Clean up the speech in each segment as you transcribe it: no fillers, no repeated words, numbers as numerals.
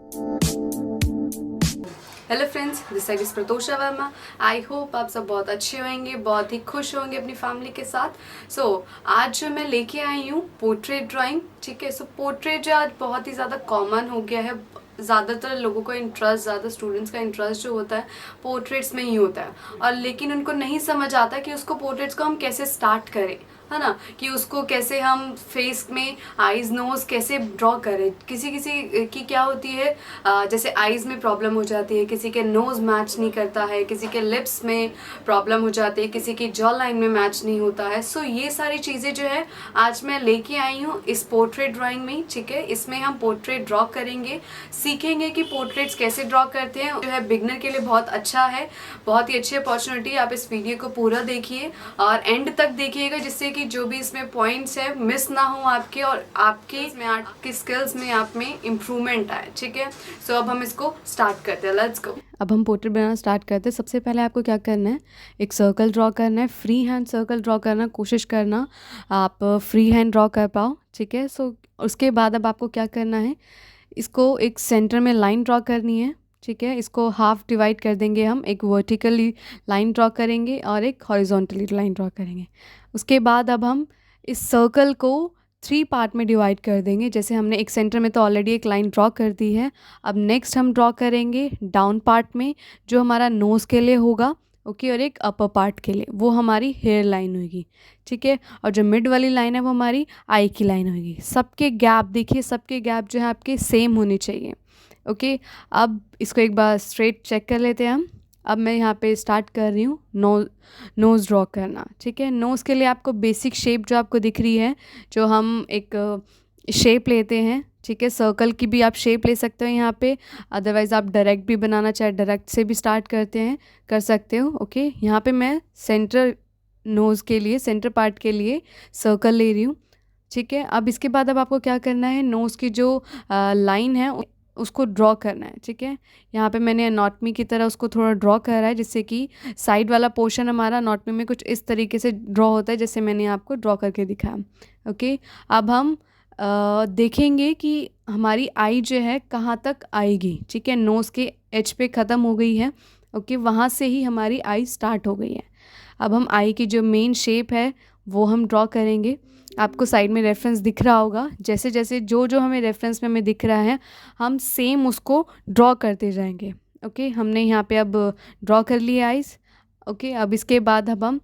Hello friends, this side is Pratosha Verma. I hope आप सब बहुत अच्छे होंगे, बहुत ही खुश होंगे अपनी फैमिली के साथ। आज जो मैं लेके आई हूँ पोर्ट्रेट ड्राइंग, ठीक है। पोर्ट्रेट जो आज बहुत ही ज़्यादा कॉमन हो गया है। ज़्यादातर लोगों का इंटरेस्ट, ज़्यादा स्टूडेंट्स का इंटरेस्ट जो होता है पोर्ट्रेट्स में ही होता है, और लेकिन उनको नहीं समझ आता कि उसको पोर्ट्रेट्स को हम कैसे स्टार्ट करें, है ना, कि उसको कैसे हम फेस में आईज नोज कैसे ड्रॉ करें। किसी किसी की क्या होती है, जैसे आईज में प्रॉब्लम हो जाती है, किसी के नोज मैच नहीं करता है, किसी के लिप्स में प्रॉब्लम हो जाती है, किसी की जॉ लाइन में मैच नहीं होता है। ये सारी चीज़ें जो है आज मैं लेके आई हूँ इस पोर्ट्रेट ड्राइंग में, ठीक है। इसमें हम पोर्ट्रेट ड्रॉ करेंगे, सीखेंगे कि पोर्ट्रेट्स कैसे ड्रॉ करते हैं। जो है बिगनर के लिए बहुत अच्छा है, बहुत ही अच्छी अपॉर्चुनिटी। आप इस वीडियो को पूरा देखिए और एंड तक देखिएगा, जिससे कि जो भी इसमें पॉइंट्स है मिस ना हो आपके, और आपके इसमें आपकी स्किल्स में आप में इम्प्रूवमेंट आए, ठीक है। अब हम इसको स्टार्ट करते हैं, लेट्स गो। अब हम पोर्ट्रेट बनाना स्टार्ट करते हैं। सबसे पहले आपको क्या करना है, एक सर्कल ड्रॉ करना है, फ्री हैंड सर्कल ड्रॉ करना, कोशिश करना आप फ्री हैंड ड्रॉ कर पाओ, ठीक है। उसके बाद अब आपको क्या करना है, इसको एक सेंटर में लाइन ड्रॉ करनी है, ठीक है। इसको हाफ डिवाइड कर देंगे हम, एक वर्टिकली लाइन ड्रॉ करेंगे और एक हॉरिजॉन्टली लाइन ड्रॉ करेंगे। उसके बाद अब हम इस सर्कल को 3 पार्ट में डिवाइड कर देंगे। जैसे हमने एक सेंटर में तो ऑलरेडी एक लाइन ड्रॉ कर दी है, अब नेक्स्ट हम ड्रॉ करेंगे डाउन पार्ट में, जो हमारा नोज़ के लिए होगा, ओके, और एक अपर पार्ट के लिए, वो हमारी हेयर लाइन होगी, ठीक है। और जो मिड वाली लाइन है वो हमारी आई की लाइन होगी। सबके गैप देखिए, सबके गैप जो है आपके सेम होने चाहिए, ओके। अब इसको एक बार स्ट्रेट चेक कर लेते हैं हम। अब मैं यहाँ पे स्टार्ट कर रही हूँ नोज़ ड्रॉ करना, ठीक है। नोज़ के लिए आपको बेसिक शेप जो आपको दिख रही है, जो हम एक शेप लेते हैं, ठीक है। सर्कल की भी आप शेप ले सकते हो यहाँ पे, अदरवाइज़ आप डायरेक्ट भी बनाना चाहे डायरेक्ट से भी स्टार्ट कर सकते हो, ओके। यहाँ पे मैं सेंटर नोज़ के लिए, सेंटर पार्ट के लिए सर्कल ले रही हूँ, ठीक है। अब इसके बाद अब आपको क्या करना है, नोज़ की जो लाइन है उसको ड्रॉ करना है, ठीक है। यहाँ पे मैंने एनाटॉमी की तरह उसको थोड़ा ड्रॉ करा है, जिससे कि साइड वाला पोर्शन हमारा एनाटॉमी में कुछ इस तरीके से ड्रॉ होता है, जैसे मैंने आपको ड्रॉ करके दिखाया, ओके। अब हम देखेंगे कि हमारी आई जो है कहाँ तक आएगी, ठीक है। नोज़ के एज पे ख़त्म हो गई है, ओके, वहाँ से ही हमारी आई स्टार्ट हो गई है। अब हम आई की जो मेन शेप है वो हम ड्रॉ करेंगे। आपको साइड में रेफरेंस दिख रहा होगा, जैसे जैसे जो जो हमें रेफरेंस में हमें दिख रहा है हम सेम उसको ड्रॉ करते जाएंगे, ओके। हमने यहाँ पे अब ड्रॉ कर लिया आइज़, ओके। अब इसके बाद अब हम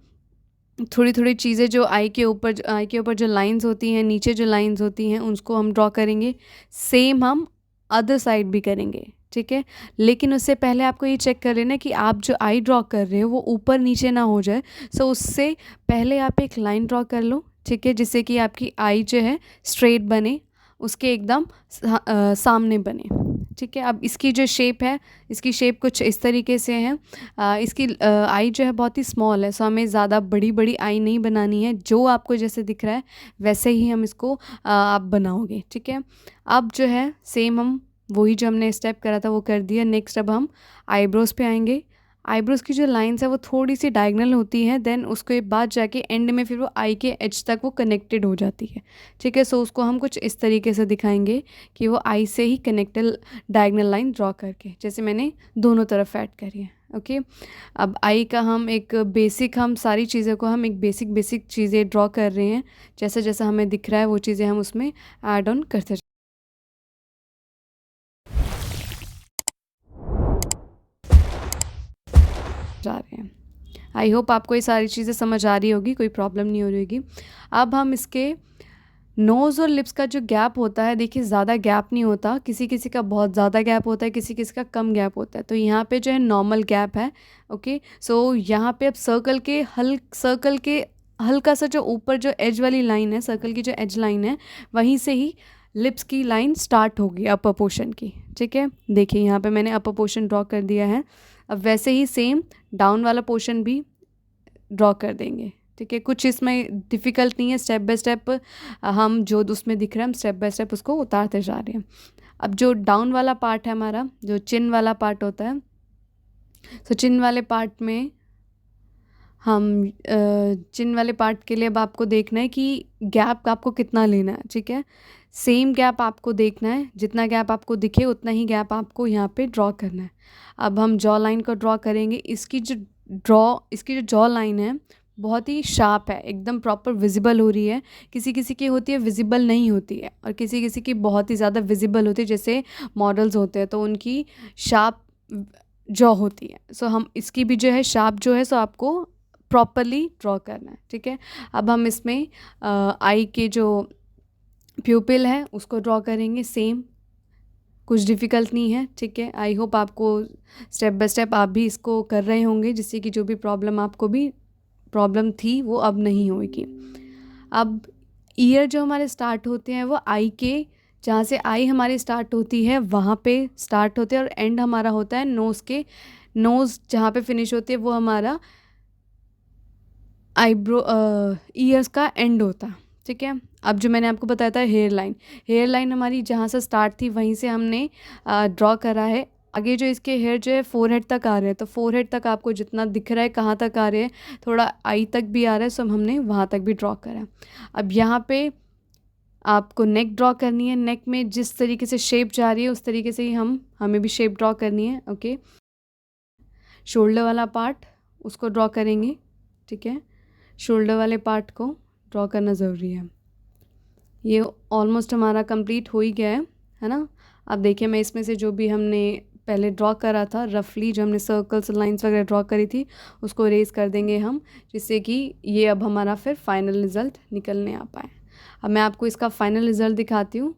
थोड़ी थोड़ी चीज़ें जो आई के ऊपर जो लाइंस होती हैं, नीचे जो लाइंस होती हैं, उसको हम ड्रॉ करेंगे। सेम हम अदर साइड भी करेंगे, ठीक है। लेकिन उससे पहले आपको ये चेक कर लेना कि आप जो आई ड्रॉ कर रहे हो वो ऊपर नीचे ना हो जाए। उससे पहले आप एक लाइन ड्रॉ कर लो, ठीक है, जिससे कि आपकी आई जो है स्ट्रेट बने, उसके एकदम सामने बने, ठीक है। अब इसकी जो शेप है, इसकी शेप कुछ इस तरीके से है। इसकी आई जो है बहुत ही स्मॉल है, हमें ज़्यादा बड़ी बड़ी आई नहीं बनानी है। जो आपको जैसे दिख रहा है वैसे ही हम इसको आप बनाओगे, ठीक है। अब जो है सेम हम वही जो हमने स्टेप करा था वो कर दिया। नेक्स्ट अब हम आईब्रोज़ पे आएंगे। आईब्रोज़ की जो लाइंस है वो थोड़ी सी डायगनल होती हैं, देन उसके बाद जाके एंड में फिर वो आई के एज तक वो कनेक्टेड हो जाती है, ठीक है। उसको हम कुछ इस तरीके से दिखाएंगे कि वो आई से ही कनेक्टेड डायगनल लाइन ड्रॉ करके, जैसे मैंने दोनों तरफ ऐड करी है, ओके। अब आई का हम एक बेसिक, हम सारी चीज़ों को हम एक बेसिक चीज़ें ड्रॉ कर रहे हैं। जैसा जैसा हमें दिख रहा है वो चीज़ें हम उसमें ऐड ऑन करते जा रहे हैं। आई होप आपको ये सारी चीज़ें समझ आ रही होगी, कोई प्रॉब्लम नहीं हो रही होगी। अब हम इसके नोज़ और लिप्स का जो गैप होता है, देखिए ज़्यादा गैप नहीं होता, किसी किसी का बहुत ज़्यादा गैप होता है, किसी किसी का कम गैप होता है। तो यहाँ पे जो है नॉर्मल गैप है, ओके। यहाँ पे अब सर्कल के हल्का सा जो ऊपर जो एज वाली लाइन है, सर्कल की जो एज लाइन है, वहीं से ही लिप्स की लाइन स्टार्ट होगी अपर पोर्शन की, ठीक है। देखिए यहाँ पे मैंने अपर पोर्शन ड्रॉ कर दिया है। अब वैसे ही सेम डाउन वाला पोर्शन भी ड्रॉ कर देंगे, ठीक है। कुछ इसमें डिफ़िकल्ट नहीं है, स्टेप बाय स्टेप हम जो उसमें दिख रहा है हम स्टेप बाय स्टेप उसको उतारते जा रहे हैं। अब जो डाउन वाला पार्ट है हमारा, जो चिन वाला पार्ट होता है, चिन वाले पार्ट में हम चिन वाले पार्ट के लिए अब आपको देखना है कि गैप आपको कितना लेना है, ठीक है। सेम गैप आपको देखना है, जितना गैप आपको दिखे उतना ही गैप आपको यहाँ पे ड्रॉ करना है। अब हम जॉ लाइन को ड्रॉ करेंगे। इसकी जो जॉ लाइन है बहुत ही शार्प है, एकदम प्रॉपर विजिबल हो रही है। किसी किसी की होती है विजिबल नहीं होती है, और किसी किसी की बहुत ही ज़्यादा विजिबल होती है, जैसे मॉडल्स होते हैं तो उनकी शार्प जॉ होती है। सो हम इसकी भी जो है शार्प जो है सो आपको प्रॉपरली ड्रॉ करना है, ठीक है। अब हम इसमें आई के जो प्यूपिल है उसको ड्रॉ करेंगे। सेम, कुछ डिफ़िकल्ट नहीं है, ठीक है। आई होप आपको स्टेप बाय स्टेप आप भी इसको कर रहे होंगे, जिससे कि जो भी प्रॉब्लम थी वो अब नहीं होगी। अब ईयर जो हमारे स्टार्ट होते हैं वो आई के, जहाँ से आई हमारी स्टार्ट होती है वहाँ पे स्टार्ट होते हैं, और एंड हमारा होता है नोज़ के। नोज़ जहाँ पे फिनिश होती है वो हमारा ईयर्स का एंड होता है, ठीक है। अब जो मैंने आपको बताया था हेयर लाइन हमारी जहाँ से स्टार्ट थी वहीं से हमने ड्रॉ करा है। आगे जो इसके हेयर जो है फोरहेड तक आ रहे हैं, तो फोरहेड तक आपको जितना दिख रहा है कहाँ तक आ रहे हैं, थोड़ा आई तक भी आ रहा है, सो हमने वहाँ तक भी ड्रॉ करा है। अब यहाँ पे आपको नेक ड्रॉ करनी है। नेक में जिस तरीके से शेप जा रही है उस तरीके से ही हमें भी शेप ड्रॉ करनी है, ओके। शोल्डर वाला पार्ट उसको ड्रॉ करेंगे, ठीक है। शोल्डर वाले पार्ट को ड्रॉ करना ज़रूरी है। ये ऑलमोस्ट हमारा कंप्लीट हो ही गया है ना। अब देखिए मैं इसमें से जो भी हमने पहले ड्रॉ करा था रफली, जो हमने सर्कल्स लाइंस वगैरह ड्रॉ करी थी उसको इरेज कर देंगे हम, जिससे कि ये अब हमारा फिर फाइनल रिज़ल्ट निकलने आ पाए। अब मैं आपको इसका फाइनल रिज़ल्ट दिखाती हूँ।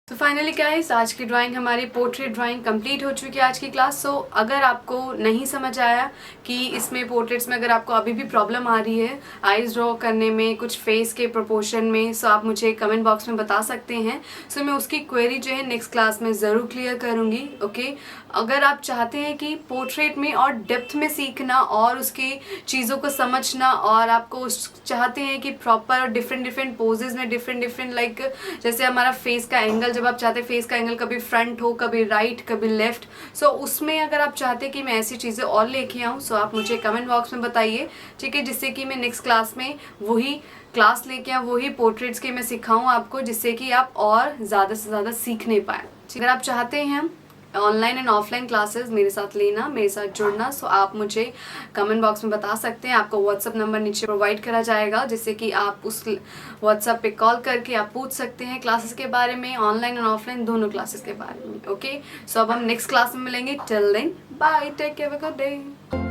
तो फाइनली गाइस आज की ड्राइंग हमारी पोर्ट्रेट ड्राइंग कंप्लीट हो चुकी है आज की क्लास। सो अगर आपको नहीं समझ आया कि इसमें पोर्ट्रेट्स में अगर आपको अभी भी प्रॉब्लम आ रही है आईज ड्रॉ करने में, कुछ फेस के प्रोपोर्शन में, सो आप मुझे कमेंट बॉक्स में बता सकते हैं। सो मैं उसकी क्वेरी जो है नेक्स्ट क्लास में ज़रूर क्लियर करूँगी, ओके। अगर आप चाहते हैं कि पोर्ट्रेट में और डेप्थ में सीखना और उसकी चीज़ों को समझना, और आपको चाहते हैं कि प्रॉपर डिफरेंट पोजेज में डिफरेंट लाइक जैसे हमारा फेस का एंगल, जब आप चाहते हैं फेस का एंगल कभी फ्रंट हो, कभी राइट, कभी लेफ्ट, सो उसमें अगर आप चाहते हैं कि मैं ऐसी चीज़ें और लेके आऊँ, सो आप मुझे कमेंट बॉक्स में बताइए, ठीक है। जिससे कि मैं नेक्स्ट क्लास में वही क्लास लेके आऊँ, वही पोर्ट्रेट्स के मैं सिखाऊँ आपको, जिससे कि आप और ज़्यादा से ज़्यादा सीखने पाएँ। अगर आप चाहते हैं ऑनलाइन एंड ऑफलाइन क्लासेस मेरे साथ लेना, मेरे साथ जुड़ना, सो आप मुझे कमेंट बॉक्स में बता सकते हैं। आपको व्हाट्सअप नंबर नीचे प्रोवाइड करा जाएगा, जिससे कि आप उस व्हाट्सअप पे कॉल करके आप पूछ सकते हैं क्लासेस के बारे में, ऑनलाइन एंड ऑफलाइन दोनों क्लासेस के बारे में, ओके। सो अब हम नेक्स्ट क्लास में मिलेंगे। Till then bye, take care, have a good day.